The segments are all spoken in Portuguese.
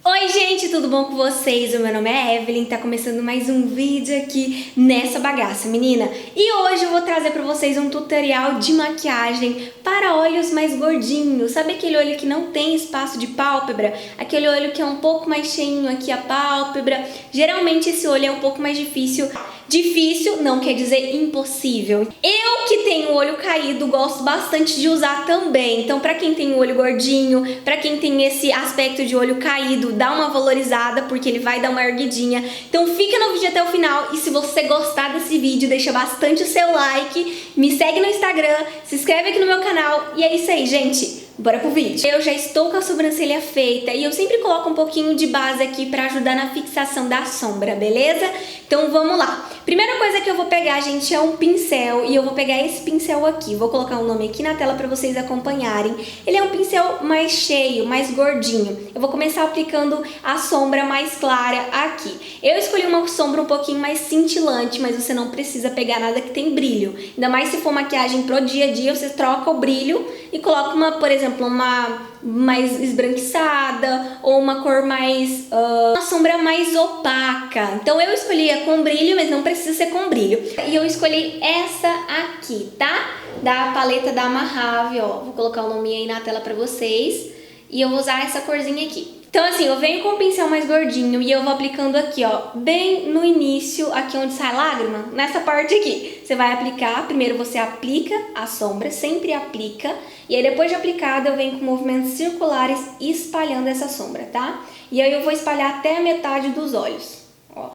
Oi gente, tudo bom com vocês? O meu nome é Evelyn, tá começando mais um vídeo aqui nessa bagaça, menina. E hoje eu vou trazer pra vocês um tutorial de maquiagem para olhos mais gordinhos. Sabe aquele olho que não tem espaço de pálpebra? Aquele olho que é um pouco mais cheinho aqui a pálpebra. Geralmente esse olho é um pouco mais difícil. Difícil não quer dizer impossível. Eu que tenho o olho caído gosto bastante de usar também. Então pra quem tem o olho gordinho, pra quem tem esse aspecto de olho caído, dá uma valorizada porque ele vai dar uma erguidinha. Então fica no vídeo até o final e se você gostar desse vídeo, deixa bastante o seu like, me segue no Instagram, se inscreve aqui no meu canal e é isso aí, gente. Bora pro vídeo. Eu já estou com a sobrancelha feita e eu sempre coloco um pouquinho de base aqui pra ajudar na fixação da sombra, beleza? Então vamos lá. Primeira coisa que eu vou pegar, gente, é um pincel e eu vou pegar esse pincel aqui. Vou colocar o nome aqui na tela pra vocês acompanharem. Ele é um pincel mais cheio, mais gordinho. Eu vou começar aplicando a sombra mais clara aqui. Eu escolhi uma sombra um pouquinho mais cintilante, mas você não precisa pegar nada que tem brilho. Ainda mais se for maquiagem pro dia a dia, você troca o brilho e coloca uma, por exemplo, uma mais esbranquiçada ou uma cor mais, uma sombra mais opaca. Então eu escolhi a com brilho, mas não precisa ser com brilho. E eu escolhi essa aqui, tá? Da paleta da Mojave, ó. Vou colocar o nome aí na tela pra vocês. E eu vou usar essa corzinha aqui. Então assim, eu venho com o pincel mais gordinho e eu vou aplicando aqui, ó, bem no início, aqui onde sai lágrima, nessa parte aqui. Você vai aplicar, primeiro você aplica a sombra, sempre aplica, e aí depois de aplicada eu venho com movimentos circulares espalhando essa sombra, tá? E aí eu vou espalhar até a metade dos olhos, ó.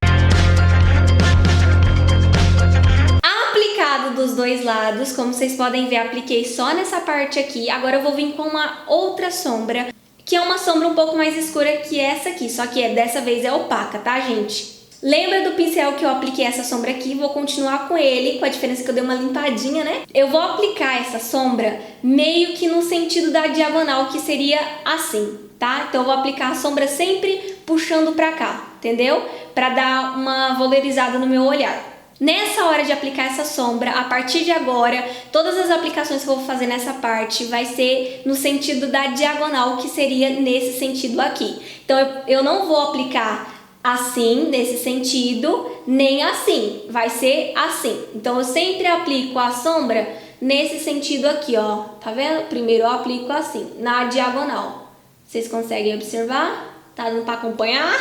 Aplicado dos dois lados, como vocês podem ver, apliquei só nessa parte aqui. Agora eu vou vir com uma outra sombra, que é uma sombra um pouco mais escura que essa aqui, só que dessa vez é opaca, tá, gente? Lembra do pincel que eu apliquei essa sombra aqui? Vou continuar com ele, com a diferença que eu dei uma limpadinha, né? Eu vou aplicar essa sombra meio que no sentido da diagonal, que seria assim, tá? Então eu vou aplicar a sombra sempre puxando pra cá, entendeu? Pra dar uma valorizada no meu olhar. Nessa hora de aplicar essa sombra, a partir de agora, todas as aplicações que eu vou fazer nessa parte vai ser no sentido da diagonal, que seria nesse sentido aqui. Então eu não vou aplicar assim, nesse sentido, nem assim, vai ser assim. Então eu sempre aplico a sombra nesse sentido aqui, ó, tá vendo? Primeiro eu aplico assim, na diagonal. Vocês conseguem observar? Tá dando pra acompanhar?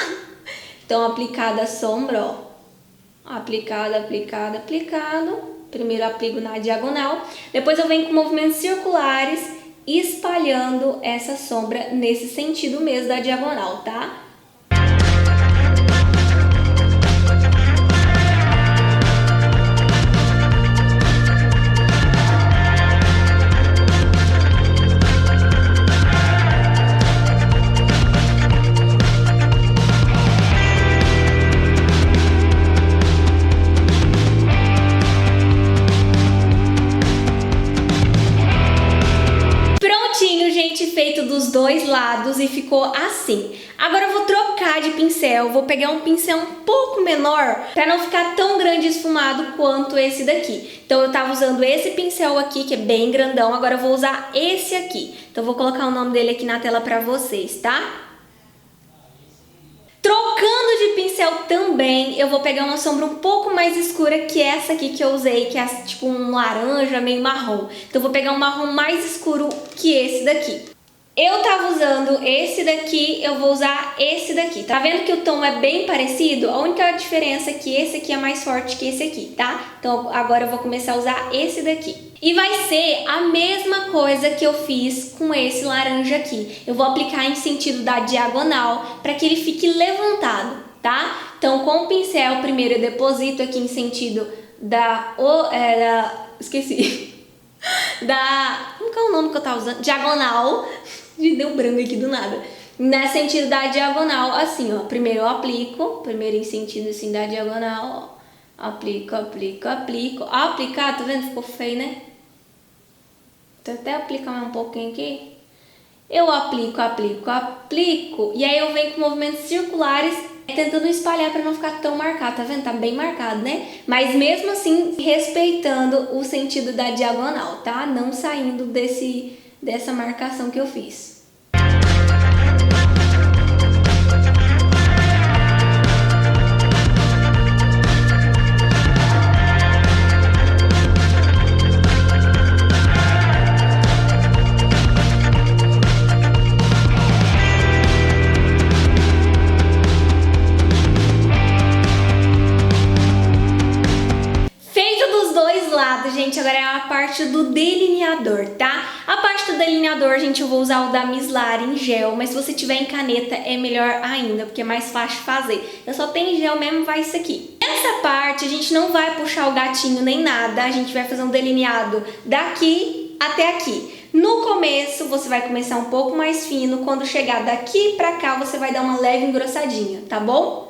Então aplicada a sombra, ó. Aplicado, aplicado, aplicado. Primeiro eu aplico na diagonal. Depois eu venho com movimentos circulares espalhando essa sombra nesse sentido mesmo da diagonal, tá? Feito dos dois lados e ficou assim. Agora eu vou trocar de pincel, vou pegar um pincel um pouco menor para não ficar tão grande e esfumado quanto esse daqui. Então eu tava usando esse pincel aqui, que é bem grandão, agora eu vou usar esse aqui. Então eu vou colocar o nome dele aqui na tela para vocês, tá? Trocando de pincel também, eu vou pegar uma sombra um pouco mais escura que essa aqui que eu usei, que é tipo um laranja, meio marrom. Então eu vou pegar um marrom mais escuro que esse daqui. Eu tava usando esse daqui, eu vou usar esse daqui. Tá vendo que o tom é bem parecido? A única diferença é que esse aqui é mais forte que esse aqui, tá? Então agora eu vou começar a usar esse daqui. E vai ser a mesma coisa que eu fiz com esse laranja aqui. Eu vou aplicar em sentido da diagonal para que ele fique levantado, tá? Então com o pincel, primeiro eu deposito aqui em sentido esqueci. Como que é o nome que eu tava usando? Diagonal. Deu branco aqui do nada. Nesse sentido da diagonal, assim, ó. Primeiro eu aplico, primeiro em sentido assim da diagonal, ó. Aplico, aplico, aplico. Ao aplicar, tá vendo? Ficou feio, né? Vou até aplicar mais um pouquinho aqui. Eu aplico, aplico, aplico. E aí eu venho com movimentos circulares, tentando espalhar para não ficar tão marcado. Tá vendo? Tá bem marcado, né? Mas mesmo assim, respeitando o sentido da diagonal, tá? Não saindo dessa marcação que eu fiz. parte do delineador, tá? A parte do delineador, gente, eu vou usar o da Mislar em gel, mas se você tiver em caneta é melhor ainda, porque é mais fácil de fazer. Eu só tenho gel mesmo, vai isso aqui. Essa parte a gente não vai puxar o gatinho nem nada, a gente vai fazer um delineado daqui até aqui. No começo você vai começar um pouco mais fino, quando chegar daqui pra cá você vai dar uma leve engrossadinha, tá bom?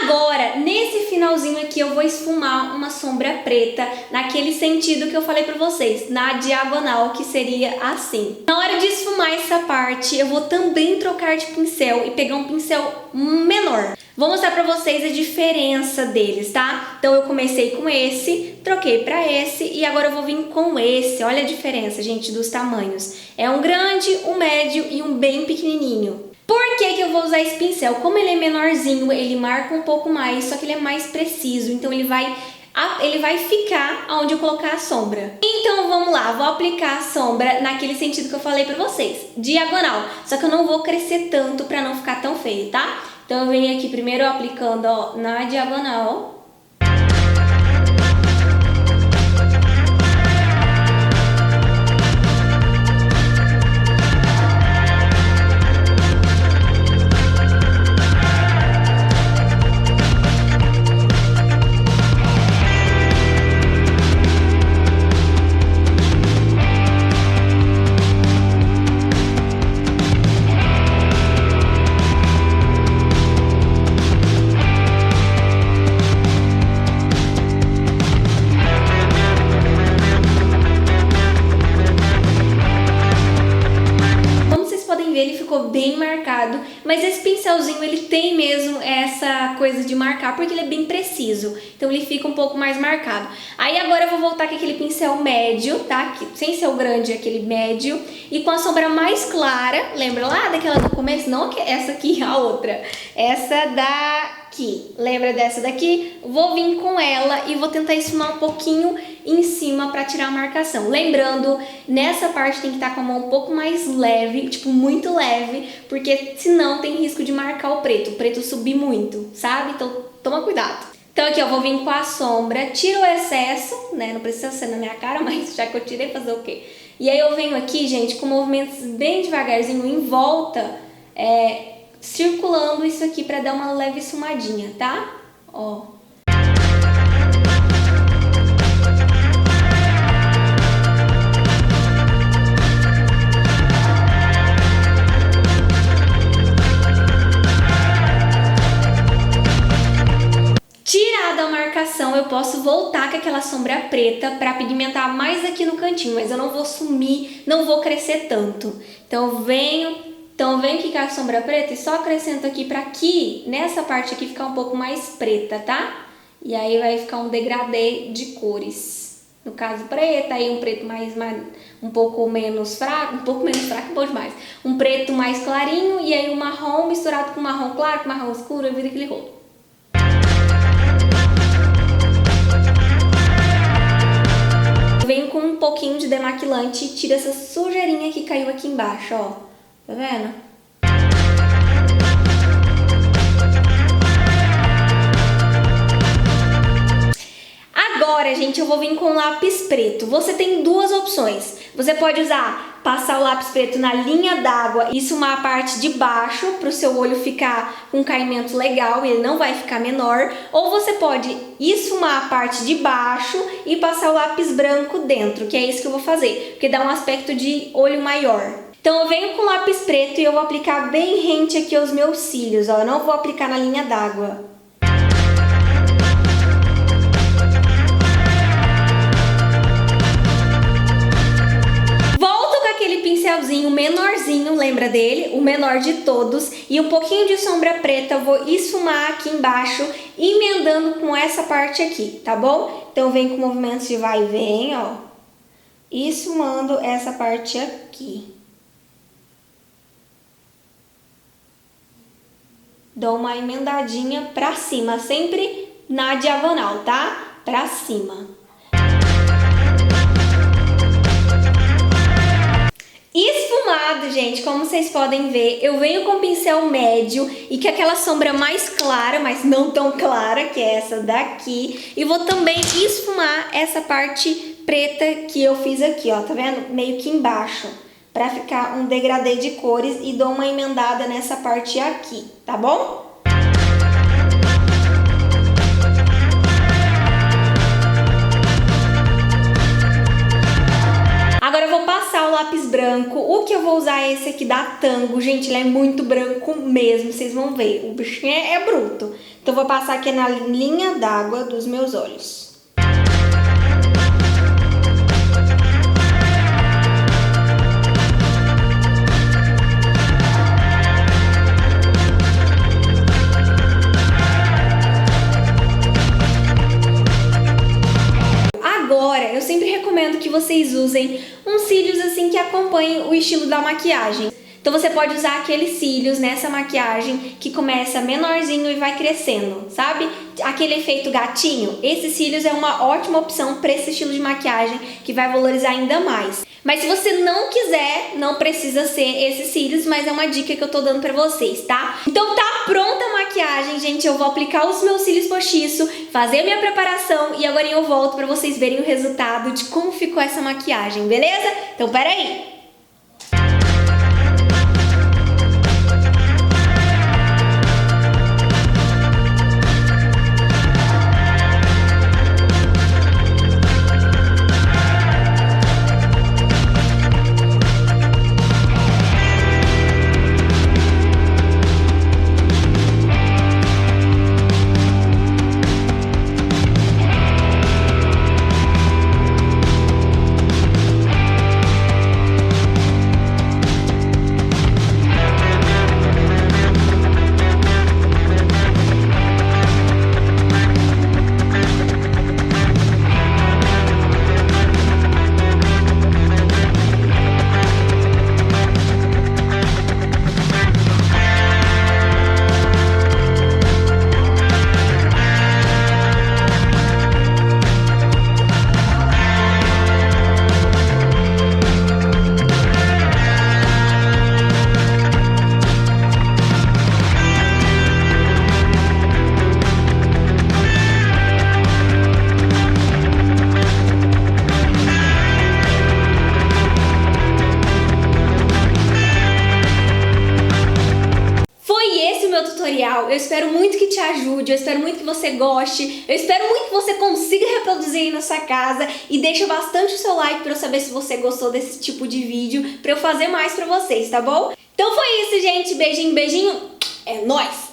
Agora, nesse finalzinho aqui, eu vou esfumar uma sombra preta naquele sentido que eu falei pra vocês, na diagonal, que seria assim. Na hora de esfumar essa parte, eu vou também trocar de pincel e pegar um pincel menor. Vou mostrar pra vocês a diferença deles, tá? Então eu comecei com esse, troquei pra esse e agora eu vou vir com esse. Olha a diferença, gente, dos tamanhos. É um grande, um médio e um bem pequenininho. Por que que eu vou usar esse pincel? Como ele é menorzinho, ele marca um pouco mais, só que ele é mais preciso, então ele vai ficar onde eu colocar a sombra. Então vamos lá, vou aplicar a sombra naquele sentido que eu falei pra vocês, diagonal. Só que eu não vou crescer tanto pra não ficar tão feio, tá? Então eu venho aqui primeiro aplicando, ó, na diagonal. Ele ficou bem marcado, mas esse pincelzinho ele tem mesmo essa coisa de marcar, porque ele é bem preciso, então ele fica um pouco mais marcado. Aí agora eu vou voltar com aquele pincel médio, tá? Sem ser o grande, aquele médio, e com a sombra mais clara, lembra lá daquela do começo? Não essa aqui, a outra, essa daqui, lembra dessa daqui? Vou vir com ela e vou tentar esfumar um pouquinho em cima para tirar a marcação. Lembrando, nessa parte tem que estar com a mão um pouco mais leve, tipo muito leve, porque senão tem risco de marcar o preto subir muito, sabe? Então toma cuidado. Então aqui ó, vou vir com a sombra, tiro o excesso, né? Não precisa ser na minha cara, mas já que eu tirei, fazer o quê? E aí eu venho aqui, gente, com movimentos bem devagarzinho em volta, circulando isso aqui para dar uma leve esfumadinha, tá? Ó. Tirada a marcação, eu posso voltar com aquela sombra preta para pigmentar mais aqui no cantinho, mas eu não vou sumir, não vou crescer tanto. Então eu venho aqui com a sombra preta e só acrescento aqui para aqui, nessa parte aqui ficar um pouco mais preta, tá? E aí vai ficar um degradê de cores. No caso preta, aí um preto um pouco menos fraco, bom demais. Um preto mais clarinho e aí o marrom misturado com marrom claro, com marrom escuro, e vira aquele rolo. Venho com um pouquinho de demaquilante e tiro essa sujeirinha que caiu aqui embaixo, ó. Tá vendo? Agora, gente, eu vou vir com lápis preto. Você tem duas opções. Você pode passar o lápis preto na linha d'água e esfumar a parte de baixo para o seu olho ficar com um caimento legal e ele não vai ficar menor. Ou você pode esfumar a parte de baixo e passar o lápis branco dentro, que é isso que eu vou fazer, porque dá um aspecto de olho maior. Então eu venho com lápis preto e eu vou aplicar bem rente aqui aos meus cílios, ó. Eu não vou aplicar na linha d'água. Volto com aquele pincelzinho menorzinho, lembra dele? o menor de todos, e um pouquinho de sombra preta eu vou esfumar aqui embaixo, emendando com essa parte aqui, tá bom? Então vem com movimentos de vai e vem, ó, esfumando essa parte aqui. Dou uma emendadinha pra cima, sempre na diagonal, tá? Pra cima. Esfumado, gente, como vocês podem ver, eu venho com pincel médio e com aquela sombra mais clara, mas não tão clara, que é essa daqui. E vou também esfumar essa parte preta que eu fiz aqui, ó, tá vendo? Meio que embaixo, pra ficar um degradê de cores, e dou uma emendada nessa parte aqui, tá bom? Agora eu vou passar o lápis branco. O que eu vou usar é esse aqui da Tango. Gente, ele é muito branco mesmo, vocês vão ver. O bichinho é bruto. Então eu vou passar aqui na linha d'água dos meus olhos. Agora, eu sempre recomendo que vocês usem uns cílios assim que acompanhem o estilo da maquiagem. Então você pode usar aqueles cílios nessa maquiagem que começa menorzinho e vai crescendo, sabe? Aquele efeito gatinho. Esses cílios é uma ótima opção para esse estilo de maquiagem que vai valorizar ainda mais. Mas se você não quiser, não precisa ser esses cílios, mas é uma dica que eu tô dando pra vocês, tá? Então tá pronta a maquiagem, gente. Eu vou aplicar os meus cílios postiço, fazer a minha preparação e agora eu volto pra vocês verem o resultado de como ficou essa maquiagem, beleza? Então pera aí. Eu espero muito que te ajude, eu espero muito que você goste, eu espero muito que você consiga reproduzir aí na sua casa e deixa bastante o seu like pra eu saber se você gostou desse tipo de vídeo, pra eu fazer mais pra vocês, tá bom? Então foi isso, gente, beijinho, beijinho, é nóis!